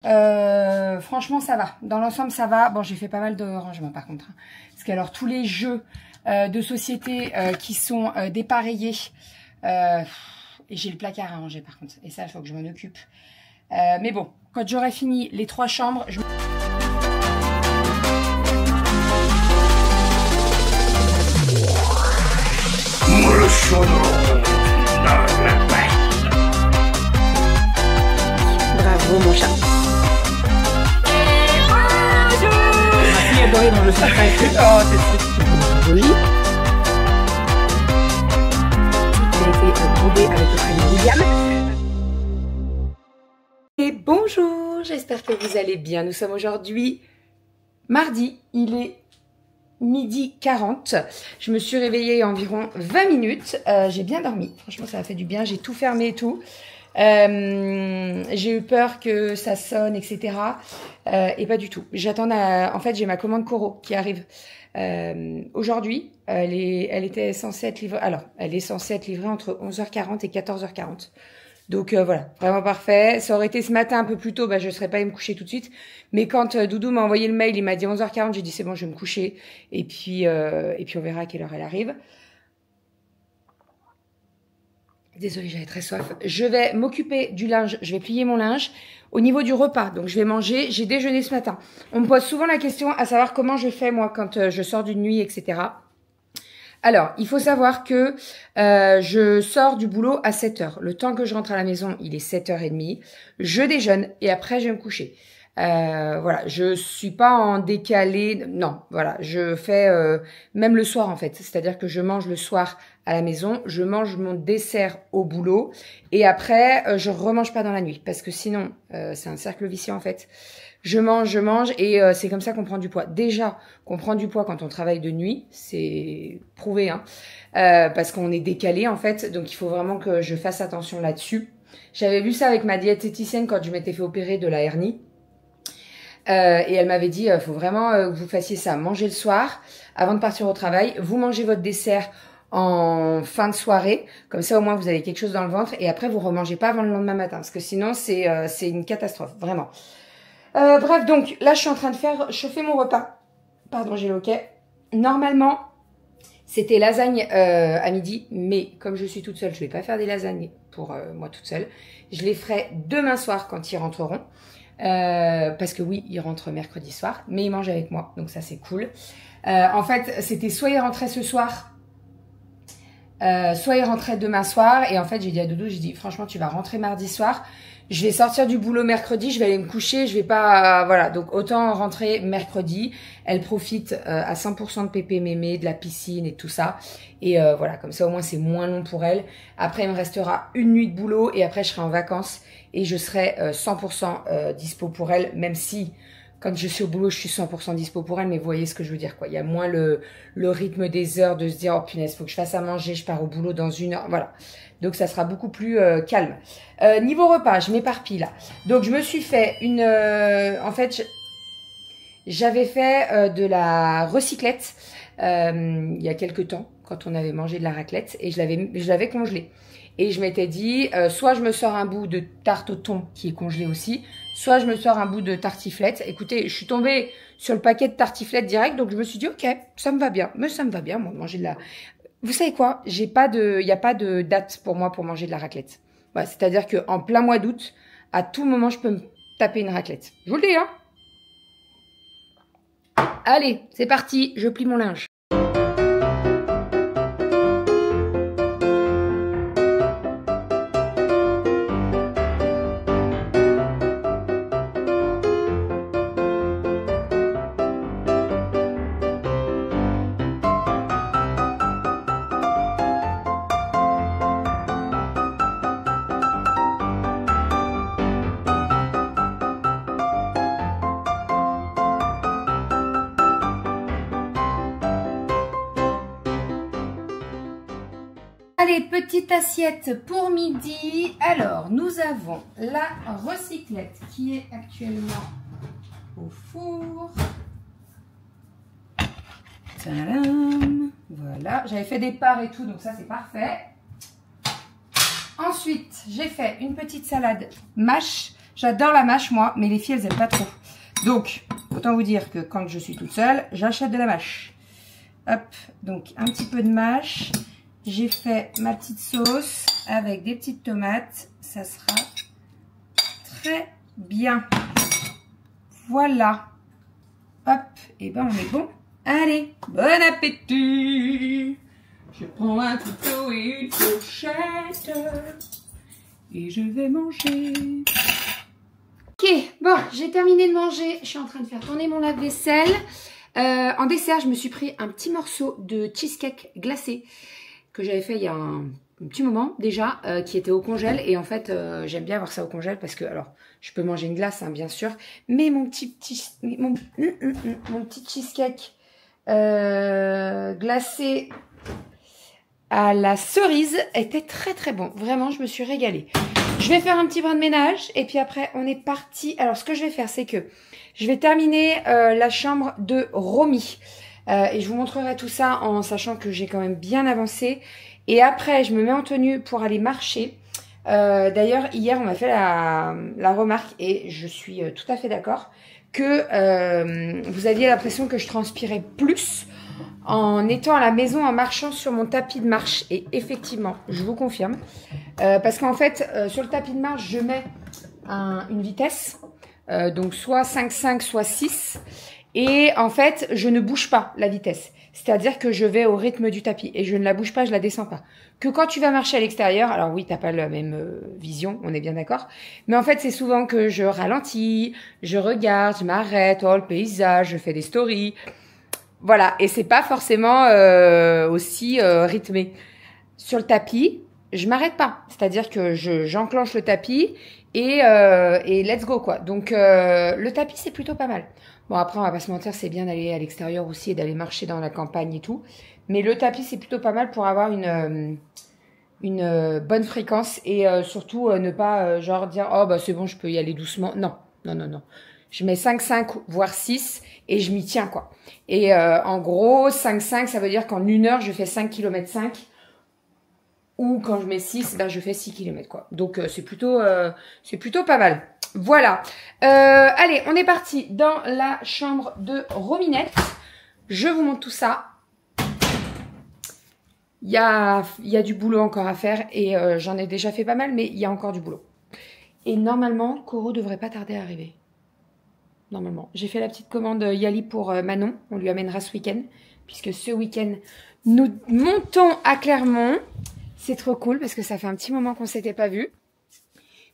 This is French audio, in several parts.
Franchement, ça va. Dans l'ensemble, ça va. Bon, j'ai fait pas mal de rangements par contre. Hein. Parce que alors, tous les jeux de société qui sont dépareillés, et j'ai le placard à ranger par contre. Et ça, il faut que je m'en occupe. Mais bon, quand j'aurai fini les 3 chambres, je... Bravo mon chat. Ma fille adorée dans le sacré. Oh, c'est triste. Oui. Elle a été brodée avec le prénom William. Et bonjour, j'espère que vous allez bien. Nous sommes aujourd'hui mardi, il est midi 40. Je me suis réveillée il y a environ 20 minutes. J'ai bien dormi, franchement ça a fait du bien, j'ai tout fermé et tout. J'ai eu peur que ça sonne, etc. Et pas du tout. J'attends, en fait j'ai ma commande Coro qui arrive aujourd'hui. Elle était censée être livrée, alors elle est censée être livrée entre 11h40 et 14h40. Donc voilà, vraiment parfait. Ça aurait été ce matin un peu plus tôt, bah, je ne serais pas allée me coucher tout de suite. Mais quand Doudou m'a envoyé le mail, il m'a dit 11h40, j'ai dit c'est bon, je vais me coucher. Et puis on verra à quelle heure elle arrive. Désolée, j'avais très soif. Je vais m'occuper du linge, je vais plier mon linge. Au niveau du repas, donc je vais manger, j'ai déjeuné ce matin. On me pose souvent la question à savoir comment je fais moi quand je sors d'une nuit, etc. Alors, il faut savoir que je sors du boulot à 7h. Le temps que je rentre à la maison, il est 7h30. Je déjeune et après, je vais me coucher. Voilà, je suis pas en décalé. Non, voilà, je fais même le soir en fait. C'est-à-dire que je mange le soir à la maison, je mange mon dessert au boulot et après, je remange pas dans la nuit parce que sinon, c'est un cercle vicieux en fait. Je mange et c'est comme ça qu'on prend du poids. Déjà, qu'on prend du poids quand on travaille de nuit, c'est prouvé, hein, parce qu'on est décalé en fait. Donc, il faut vraiment que je fasse attention là-dessus. J'avais vu ça avec ma diététicienne quand je m'étais fait opérer de la hernie. Et elle m'avait dit, faut vraiment que vous fassiez ça. Mangez le soir, avant de partir au travail. Vous mangez votre dessert en fin de soirée. Comme ça, au moins, vous avez quelque chose dans le ventre. Et après, vous remangez pas avant le lendemain matin. Parce que sinon, c'est une catastrophe, vraiment. Bref, donc là je suis en train de faire chauffer mon repas. Pardon, j'ai le hoquet. Normalement, c'était lasagne à midi, mais comme je suis toute seule, je vais pas faire des lasagnes pour moi toute seule. Je les ferai demain soir quand ils rentreront. Parce que oui, ils rentrent mercredi soir, mais ils mangent avec moi, donc ça c'est cool. En fait, c'était soit ils rentraient ce soir, soit ils rentraient demain soir. Et en fait, j'ai dit à Doudou, j'ai dit franchement, tu vas rentrer mardi soir. Je vais sortir du boulot mercredi, je vais aller me coucher, je vais pas... voilà, donc autant rentrer mercredi. Elle profite à 100% de pépé mémé, de la piscine et tout ça. Et voilà, comme ça au moins c'est moins long pour elle. Après, il me restera une nuit de boulot et après je serai en vacances. Et je serai 100% dispo pour elle, même si quand je suis au boulot, je suis 100% dispo pour elle. Mais vous voyez ce que je veux dire, quoi. Il y a moins le rythme des heures de se dire, oh punaise, faut que je fasse à manger, je pars au boulot dans 1 heure. Voilà. Donc, ça sera beaucoup plus calme. Niveau repas, je m'éparpille là. Donc, je me suis fait une... en fait, j'avais fait de la recyclette il y a quelques temps, quand on avait mangé de la raclette. Et je l'avais congelée. Et je m'étais dit, soit je me sors un bout de tarte au thon qui est congelé aussi, soit je me sors un bout de tartiflette. Écoutez, je suis tombée sur le paquet de tartiflette direct, donc je me suis dit, ok, ça me va bien. Mais ça me va bien, moi, de manger de la... Vous savez quoi? Il n'y a pas de date pour moi pour manger de la raclette. Ouais, c'est-à-dire qu'en plein mois d'août, à tout moment, je peux me taper une raclette. Je vous le dis, hein? Allez, c'est parti, je plie mon linge. Allez, petite assiette pour midi. Alors, nous avons la recyclette qui est actuellement au four. Tadam. Voilà, j'avais fait des parts et tout, donc ça c'est parfait. Ensuite, j'ai fait une petite salade mâche. J'adore la mâche, moi, mais les filles, elles aiment pas trop. Donc, autant vous dire que quand je suis toute seule, j'achète de la mâche. Hop, donc un petit peu de mâche. J'ai fait ma petite sauce avec des petites tomates. Ça sera très bien. Voilà. Hop, et ben on est bon. Allez, bon appétit. Je prends un couteau et une fourchette. Et je vais manger. Ok, bon, j'ai terminé de manger. Je suis en train de faire tourner mon lave-vaisselle. En dessert, je me suis pris un petit morceau de cheesecake glacé que j'avais fait il y a un petit moment déjà, qui était au congèle. Et en fait, j'aime bien avoir ça au congèle parce que, alors, je peux manger une glace, hein, bien sûr. Mais mon petit cheesecake glacé à la cerise était très très bon. Vraiment, je me suis régalée. Je vais faire un petit brin de ménage et puis après, on est parti. Alors, ce que je vais faire, c'est que je vais terminer la chambre de Romy. Et je vous montrerai tout ça en sachant que j'ai quand même bien avancé. Et après, je me mets en tenue pour aller marcher. D'ailleurs, hier, on m'a fait la remarque et je suis tout à fait d'accord que vous aviez l'impression que je transpirais plus en étant à la maison, en marchant sur mon tapis de marche. Et effectivement, je vous confirme. Parce qu'en fait, sur le tapis de marche, je mets une vitesse. Donc soit 5,5, soit 6. Et en fait, je ne bouge pas la vitesse. C'est-à-dire que je vais au rythme du tapis. Et je ne la bouge pas, je la descends pas. Que quand tu vas marcher à l'extérieur, alors oui, t'as pas la même vision, on est bien d'accord. Mais en fait, c'est souvent que je ralentis, je regarde, je m'arrête, oh le paysage, je fais des stories. Voilà, et c'est pas forcément aussi rythmé. Sur le tapis, je m'arrête pas. C'est-à-dire que j'enclenche le tapis et let's go, quoi. Donc, le tapis, c'est plutôt pas mal. Bon, après, on va pas se mentir, c'est bien d'aller à l'extérieur aussi et d'aller marcher dans la campagne et tout. Mais le tapis, c'est plutôt pas mal pour avoir une bonne fréquence et surtout ne pas genre dire « Oh, bah c'est bon, je peux y aller doucement ». Non, non, non, non. Je mets 5,5 voire 6 et je m'y tiens, quoi. Et en gros, 5,5, ça veut dire qu'en 1 heure, je fais 5 km 5. Ou quand je mets 6, ben je fais 6 km, quoi. Donc, c'est plutôt pas mal. Voilà. Allez, on est parti dans la chambre de Rominette. Je vous montre tout ça. Il y a du boulot encore à faire et j'en ai déjà fait pas mal, mais il y a encore du boulot. Et normalement, Coro devrait pas tarder à arriver. Normalement. J'ai fait la petite commande Yali pour Manon. On lui amènera ce week-end. Puisque ce week-end, nous montons à Clermont. C'est trop cool parce que ça fait un petit moment qu'on ne s'était pas vu.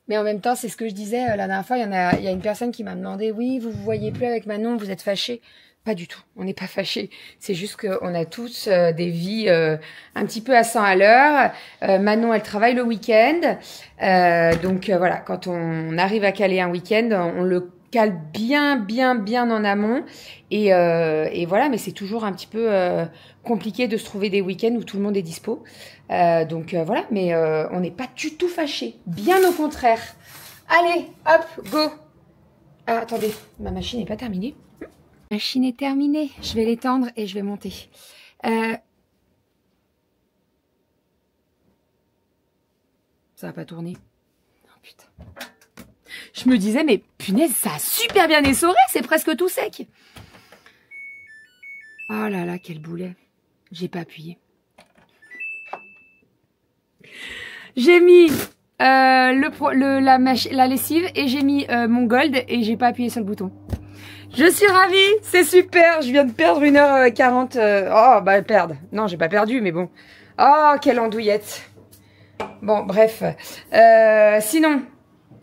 Mais en même temps, c'est ce que je disais la dernière fois. Il y a une personne qui m'a demandé « Oui, vous ne vous voyez plus avec Manon, vous êtes fâchés ?» Pas du tout. On n'est pas fâchés. C'est juste qu'on a tous des vies un petit peu à 100 à l'heure. Manon, elle travaille le week-end. Donc voilà, quand on arrive à caler un week-end, on le cale bien en amont. Et voilà, mais c'est toujours un petit peu compliqué de se trouver des week-ends où tout le monde est dispo. Donc voilà, mais on n'est pas du tout fâchés. Bien au contraire. Allez, hop, go. Ah, attendez, ma machine n'est pas terminée. Ma machine est terminée. Je vais l'étendre et je vais monter. Ça va pas tourner. Oh putain. Je me disais, mais punaise, ça a super bien essoré. C'est presque tout sec. Oh là là, quel boulet. J'ai pas appuyé. J'ai mis la lessive et j'ai mis mon gold et j'ai pas appuyé sur le bouton. Je suis ravie, c'est super. Je viens de perdre 1h40. Oh, bah perdre. Non, j'ai pas perdu, mais bon. Oh, quelle andouillette. Bon, bref. Sinon,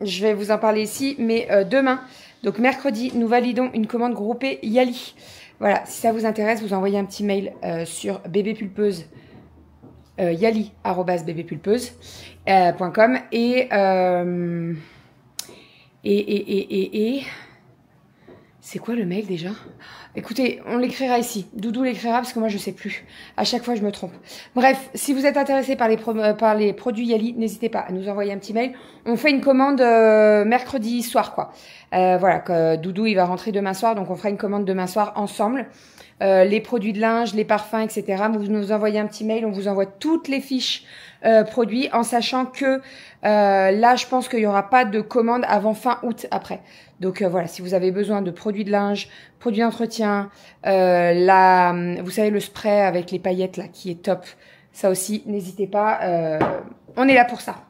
je vais vous en parler ici, mais demain, donc mercredi, nous validons une commande groupée Yali. Voilà, si ça vous intéresse, vous envoyez un petit mail sur bébépulpeuse, yali@bébépulpeuse.com et c'est quoi le mail déjà? Écoutez, on l'écrira ici. Doudou l'écrira parce que moi je sais plus. À chaque fois je me trompe. Bref, si vous êtes intéressé par les produits Yali, n'hésitez pas à nous envoyer un petit mail. On fait une commande mercredi soir, quoi. Voilà, que Doudou, il va rentrer demain soir, donc on fera une commande demain soir ensemble. Les produits de linge, les parfums, etc. Vous nous envoyez un petit mail, on vous envoie toutes les fiches produits, en sachant que là, je pense qu'il n'y aura pas de commande avant fin août après. Donc voilà, si vous avez besoin de produits de linge, produits d'entretien, vous savez, le spray avec les paillettes là, qui est top, ça aussi, n'hésitez pas, on est là pour ça.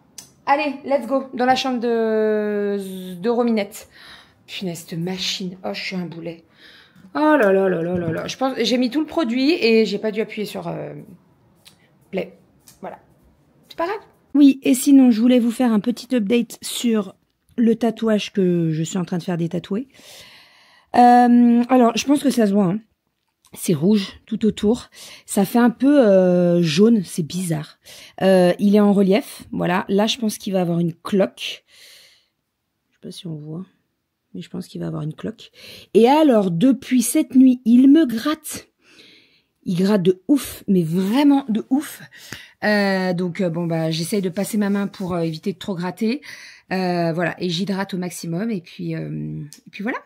Allez, let's go, dans la chambre de Rominette. Punaise, cette machine, oh, je suis un boulet. Oh là là là là là là. Je pense, j'ai mis tout le produit et j'ai pas dû appuyer sur play. Voilà. C'est pas grave. Oui, et sinon, je voulais vous faire un petit update sur le tatouage que je suis en train de faire détatouer. Alors, je pense que ça se voit, hein. C'est rouge tout autour. Ça fait un peu jaune, c'est bizarre. Il est en relief, voilà. Là, je pense qu'il va avoir une cloque. Je sais pas si on voit, mais je pense qu'il va avoir une cloque. Et alors, depuis cette nuit, il me gratte. Il gratte de ouf, mais vraiment de ouf. Donc, bon, bah, j'essaye de passer ma main pour éviter de trop gratter. Voilà, et j'hydrate au maximum. Et puis voilà.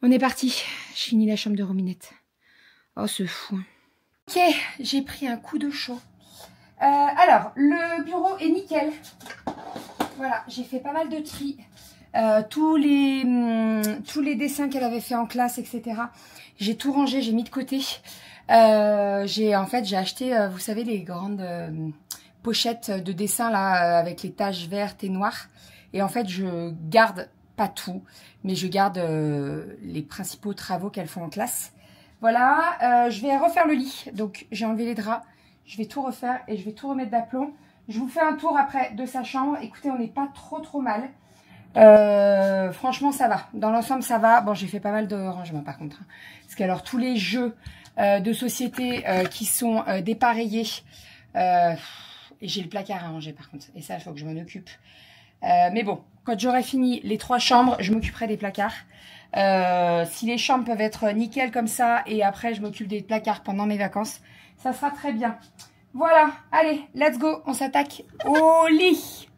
On est parti. Je finis la chambre de Rominette. Oh, ce fou. Ok, j'ai pris un coup de chaud. Alors, le bureau est nickel. Voilà, j'ai fait pas mal de tri. Tous les dessins qu'elle avait fait en classe, etc. J'ai tout rangé, j'ai mis de côté. J'ai acheté, vous savez, les grandes pochettes de dessins là, avec les taches vertes et noires. Et en fait, je garde pas tout, mais je garde les principaux travaux qu'elles font en classe. Voilà, je vais refaire le lit. Donc, j'ai enlevé les draps. Je vais tout refaire et je vais tout remettre d'aplomb. Je vous fais un tour après de sa chambre. Écoutez, on n'est pas trop mal. Franchement, ça va. Dans l'ensemble, ça va. Bon, j'ai fait pas mal de rangements par contre. Hein. Parce que alors, tous les jeux de société qui sont dépareillés. Et j'ai le placard à ranger par contre. Et ça, il faut que je m'en occupe. Mais bon, quand j'aurai fini les 3 chambres, je m'occuperai des placards. Si les chambres peuvent être nickel comme ça, et après je m'occupe des placards pendant mes vacances, ça sera très bien. Voilà, allez, let's go, on s'attaque au lit.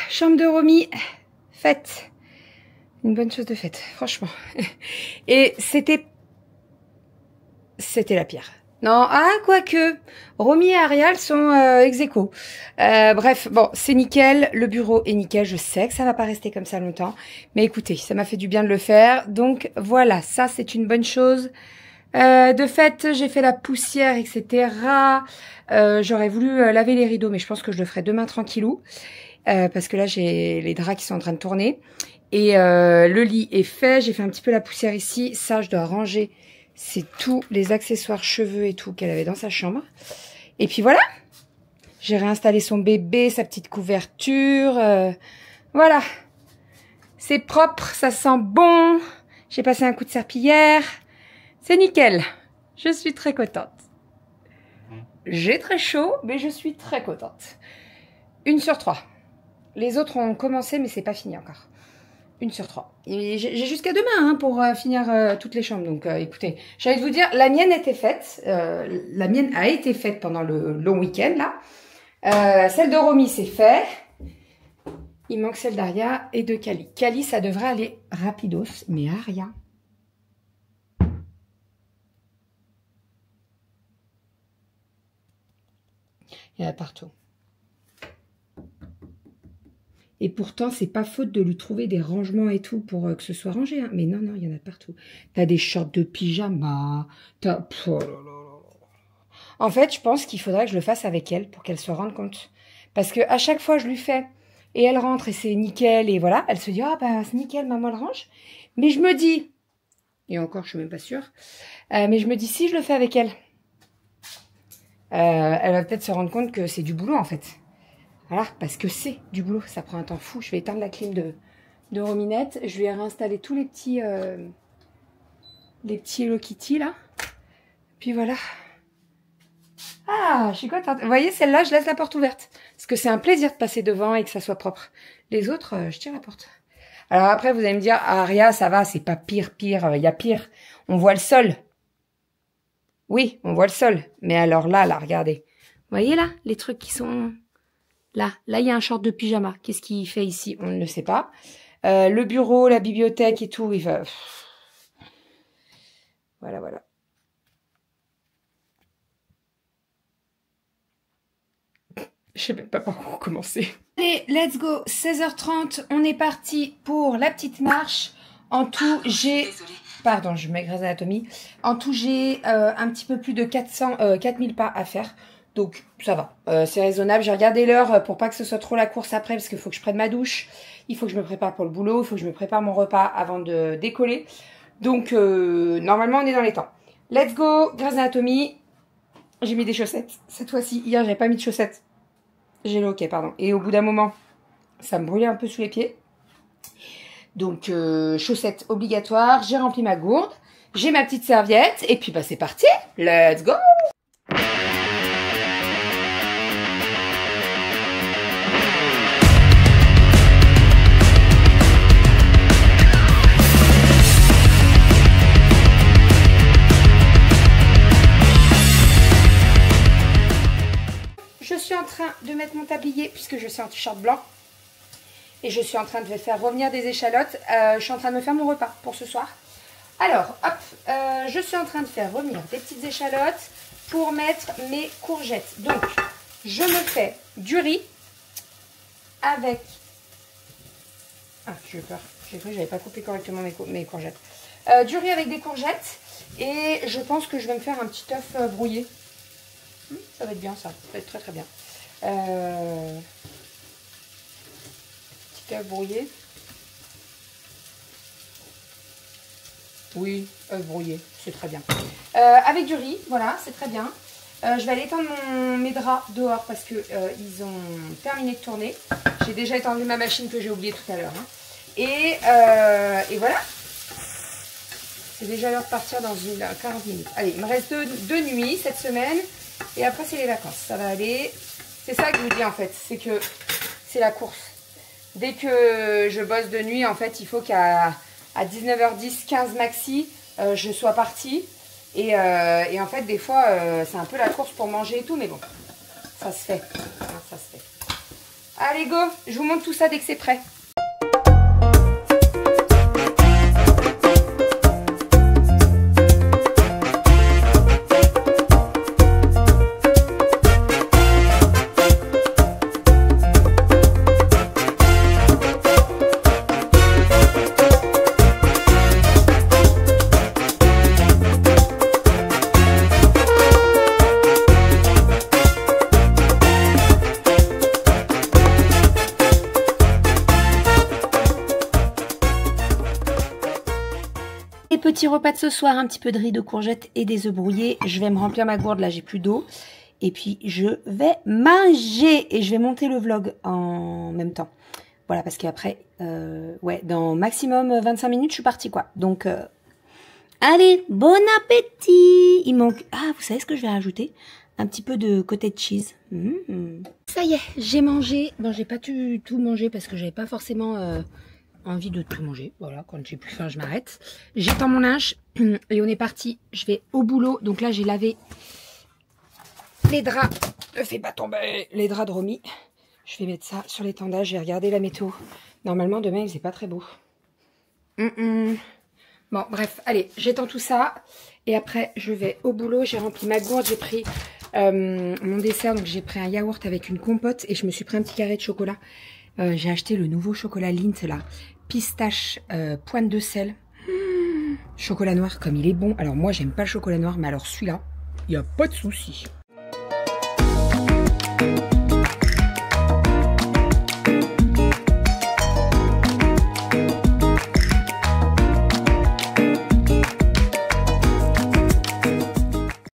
Chambre de Romy, faite. Une bonne chose de faite, franchement. Et c'était la pire. Non, quoique, Romy et Ariel sont ex-aequo. Bref, bon, c'est nickel, le bureau est nickel, je sais que ça va pas rester comme ça longtemps. Mais écoutez, ça m'a fait du bien de le faire. Donc voilà, ça c'est une bonne chose. De fait, j'ai fait la poussière, etc. J'aurais voulu laver les rideaux, mais je pense que je le ferai demain tranquillou. Parce que là, j'ai les draps qui sont en train de tourner. Et le lit est fait. J'ai fait un petit peu la poussière ici. Ça, je dois ranger. C'est tous les accessoires cheveux et tout qu'elle avait dans sa chambre. Et puis voilà. J'ai réinstallé son bébé, sa petite couverture. Voilà. C'est propre, ça sent bon. J'ai passé un coup de serpillière. C'est nickel. Je suis très contente. J'ai très chaud, mais je suis très contente. 1 sur 3. Les autres ont commencé, mais c'est pas fini encore. 1 sur 3. Et j'ai jusqu'à demain hein, pour finir toutes les chambres. Donc, écoutez, j'allais vous dire, la mienne était faite. La mienne a été faite pendant le long week-end, là. Celle de Romy, c'est fait. Il manque celle d'Aria et de Kali. Kali, ça devrait aller rapidos, mais Aria... Il y en a partout. Et pourtant, c'est pas faute de lui trouver des rangements et tout pour que ce soit rangé. Hein. Mais non, non, il y en a partout. T'as des shorts de pyjama. T'as... Oh là là là. En fait, je pense qu'il faudrait que je le fasse avec elle pour qu'elle se rende compte. Parce que à chaque fois, je lui fais et elle rentre et c'est nickel. Et voilà, elle se dit, ah bah c'est nickel, maman le range. Mais je me dis, et encore, je suis même pas sûre, mais je me dis, si je le fais avec elle, elle va peut-être se rendre compte que c'est du boulot en fait. Voilà, parce que c'est du boulot, ça prend un temps fou. Je vais éteindre la clim de Rominette. Je vais réinstaller tous les petits Hello Kitty là. Puis voilà. Ah, je suis contente. Vous voyez, celle-là, je laisse la porte ouverte. Parce que c'est un plaisir de passer devant et que ça soit propre. Les autres, je tire la porte. Alors après, vous allez me dire, ah, Aria, ça va, c'est pas pire, il y a pire. On voit le sol. Oui, on voit le sol. Mais alors là, regardez. Vous voyez là, les trucs qui sont... Là, il y a un short de pyjama. Qu'est-ce qu'il fait ici? On ne le sait pas. Le bureau, la bibliothèque et tout, il va... Voilà, voilà. Je sais même pas par où commencer. Allez, let's go. 16h30, on est parti pour la petite marche. En tout, j'ai... Pardon, je m'égrèse l'anatomie. En tout, j'ai un petit peu plus de 4000 pas à faire. Donc, ça va. C'est raisonnable. J'ai regardé l'heure pour pas que ce soit trop la course après, parce qu'il faut que je prenne ma douche. Il faut que je me prépare pour le boulot. Il faut que je me prépare mon repas avant de décoller. Donc, normalement, on est dans les temps. Let's go. Grey's Anatomy. J'ai mis des chaussettes. Cette fois-ci, hier, j'avais pas mis de chaussettes. J'ai le hockey, pardon. Et au bout d'un moment, ça me brûlait un peu sous les pieds. Donc, chaussettes obligatoires. J'ai rempli ma gourde. J'ai ma petite serviette. Et puis, bah, c'est parti. Let's go. Je suis en train de mettre mon tablier puisque je suis en t-shirt blanc. Et je suis en train de faire revenir des échalotes. Je suis en train de me faire mon repas pour ce soir. Alors, hop, je suis en train de faire revenir des petites échalotes pour mettre mes courgettes. Donc, je me fais du riz avec... Ah, j'ai eu peur. J'ai cru que je n'avais pas coupé correctement mes courgettes. Du riz avec des courgettes. Et je pense que je vais me faire un petit œuf brouillé. Ça va être bien ça. Ça va être très très bien. Petit œuf brouillé. Oui, œuf brouillé, c'est très bien. Avec du riz, voilà, c'est très bien. Je vais aller étendre mes draps dehors parce que ils ont terminé de tourner. J'ai déjà étendu ma machine que j'ai oublié tout à l'heure. Hein. Et voilà. C'est déjà l'heure de partir dans 40 minutes. Allez, il me reste deux nuits cette semaine. Et après, c'est les vacances. Ça va aller. C'est ça que je vous dis en fait. C'est que c'est la course. Dès que je bosse de nuit, en fait, il faut qu'à 19h10, 15 maxi, je sois partie. Et en fait, des fois, c'est un peu la course pour manger et tout. Mais bon, ça se fait. Hein, ça se fait. Allez, go. Je vous montre tout ça dès que c'est prêt. Petit repas de ce soir, un petit peu de riz, de courgettes et des œufs brouillés. Je vais me remplir ma gourde, là j'ai plus d'eau. Et puis je vais manger et je vais monter le vlog en même temps. Voilà, parce qu'après, ouais, dans maximum 25 minutes, je suis partie quoi. Donc, allez, bon appétit. Il manque, ah, vous savez ce que je vais rajouter? Un petit peu de cottage cheese. Ça y est, j'ai mangé. Bon, j'ai pas tout mangé parce que j'avais pas forcément... envie de tout manger, voilà, quand j'ai plus faim je m'arrête. J'étends mon linge et on est parti, je vais au boulot. Donc là j'ai lavé les draps, ne fais pas tomber les draps de Romy. Je vais mettre ça sur l'étendage, j'ai regardé la météo. Normalement demain il faisait pas très beau. Bon bref, allez, j'étends tout ça et après je vais au boulot. J'ai rempli ma gourde, j'ai pris mon dessert, donc j'ai pris un yaourt avec une compote et je me suis pris un petit carré de chocolat. J'ai acheté le nouveau chocolat Lindt là. Pistache, pointe de sel. Chocolat noir, comme il est bon. Alors moi, j'aime pas le chocolat noir, mais alors celui-là, il n'y a pas de souci.